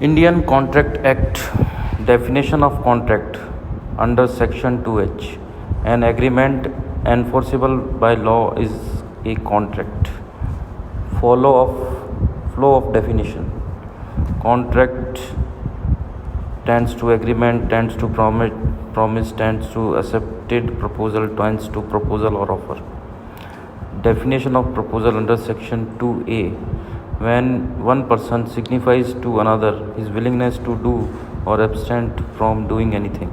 Indian Contract Act. Definition of contract under Section 2H. An agreement enforceable by law is a contract. Flow of definition. Contract tends to agreement, tends to promise, tends to accepted proposal, tends to proposal or offer. Definition of proposal under Section 2A. When one person signifies to another his willingness to do or abstain from doing anything,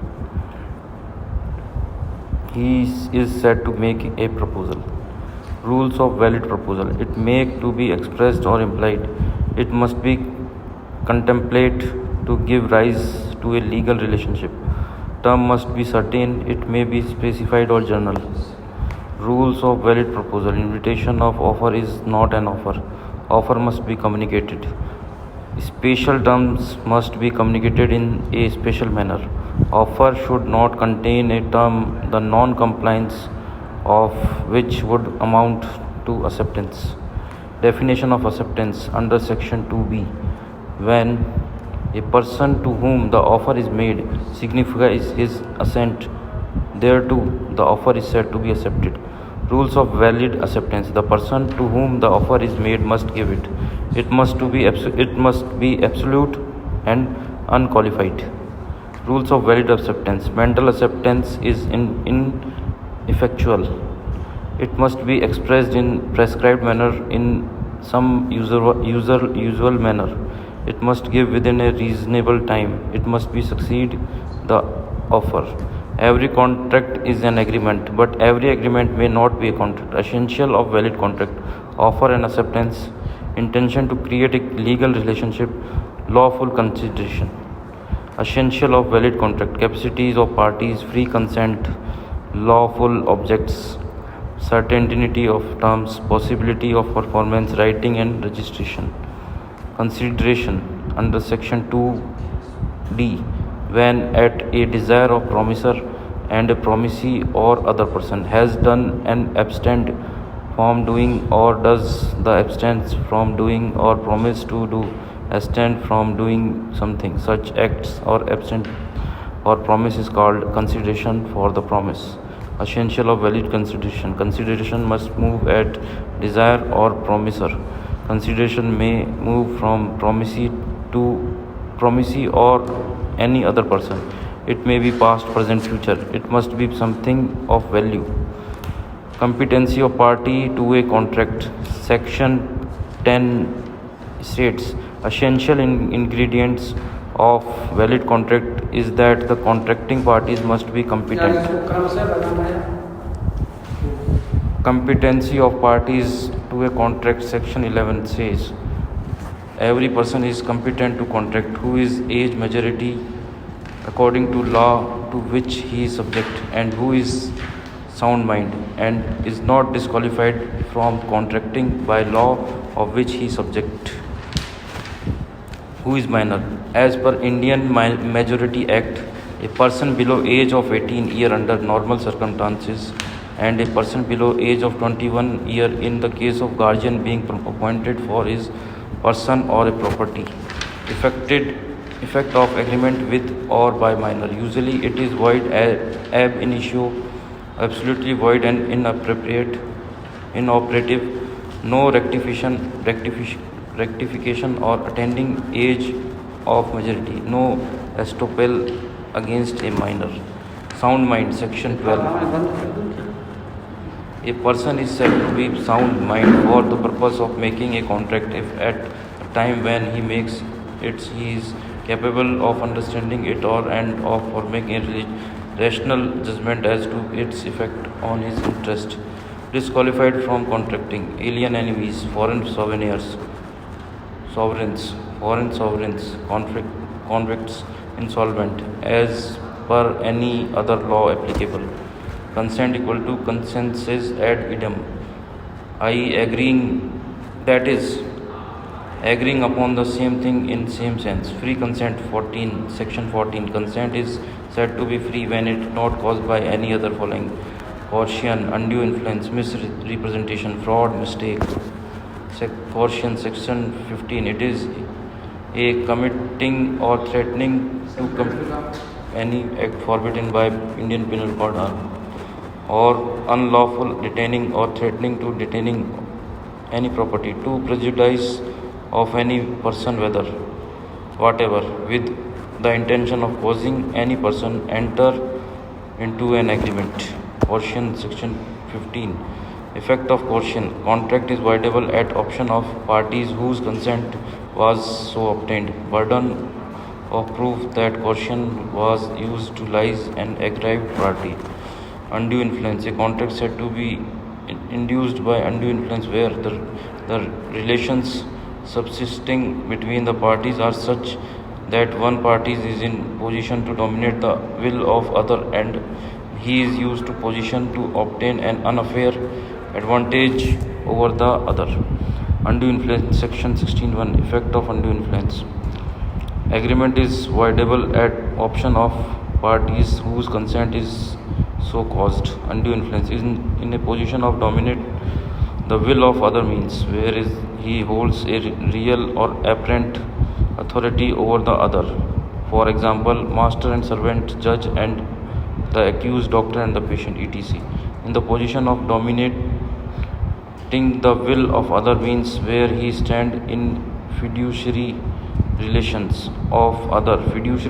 he is said to make a proposal. Rules of valid proposal. It may to be expressed or implied. It must be contemplate to give rise to a legal relationship. Term must be certain. It may be specified or general. Rules of valid proposal. Invitation of offer is not an offer. Offer must be communicated. Special terms must be communicated in a special manner. Offer should not contain a term the non-compliance of which would amount to acceptance. Definition of acceptance under Section 2B. When a person to whom the offer is made signifies his assent thereto, the offer is said to be accepted. Rules of valid acceptance. The person to whom the offer is made must give it. It must be absolute and unqualified. Rules of valid acceptance. Mental acceptance is ineffectual. It must be expressed in prescribed manner in some usual manner. It must give within a reasonable time. It must be succeed the offer. Every contract is an agreement, but every agreement may not be a contract. Essential of valid contract. Offer and acceptance. Intention to create a legal relationship. Lawful consideration. Essential of valid contract. Capacities of parties. Free consent. Lawful objects. Certainty of terms. Possibility of performance. Writing and registration. Consideration under Section 2D. When at a desire of promiser and a promisee or other person has done and abstained from doing or does the abstain from doing or promise to do abstain from doing something, such acts or abstain or promise is called consideration for the promise. Essential of valid consideration. Consideration must move at desire or promiser. Consideration may move from promisee to promisee or any other person. It may be past, present, future. It must be something of value. Competency of party to a contract. Section 10 states essential ingredients of valid contract is that the contracting parties must be competent. Competency of parties to a contract. Section 11 says every person is competent to contract who is age majority according to law to which he is subject and who is sound mind and is not disqualified from contracting by law of which he is subject. Who is minor? As per Indian Majority Act, a person below age of 18 year under normal circumstances and a person below age of 21 year in the case of guardian being appointed for his person or a property. Effect of agreement with or by minor. Usually it is void ab initio, absolutely void and inoperative. No rectification or attending age of majority. No estoppel against a minor. Sound mind. Section 12. A person is said to be sound mind for the purpose of making a contract if at a time when he makes it he is capable of understanding it or for making a rational judgment as to its effect on his interest. Disqualified from contracting. Alien enemies. Foreign sovereigns. Convicts. Insolvent. As per any other law applicable. Consent equal to consensus ad idem, i.e. agreeing, that is, agreeing upon the same thing in same sense. Free consent. Section 14. Consent is said to be free when it is not caused by any other following: coercion, undue influence, misrepresentation, fraud, mistake. Coercion. Section 15. It is A. Committing or threatening to any act forbidden by Indian Penal Code, or unlawful detaining or threatening to detaining any property to prejudice of any person, whatever, with the intention of causing any person enter into an agreement. Coercion, section 15. Effect of coercion. Contract is voidable at option of parties whose consent was so obtained. Burden of proof that coercion was used to lies an aggrieved party. Undue influence. A contract said to be induced by undue influence where the relations subsisting between the parties are such that one party is in position to dominate the will of other and he is used to position to obtain an unfair advantage over the other. Undue influence, section 16(1). Effect of undue influence. Agreement is voidable at option of parties whose consent is so caused. Undue influence is in a position of dominate the will of other means, whereas he holds a real or apparent authority over the other. For example, master and servant, judge and the accused, doctor and the patient, etc. In the position of dominating the will of other means where he stand in fiduciary relations of other fiduciary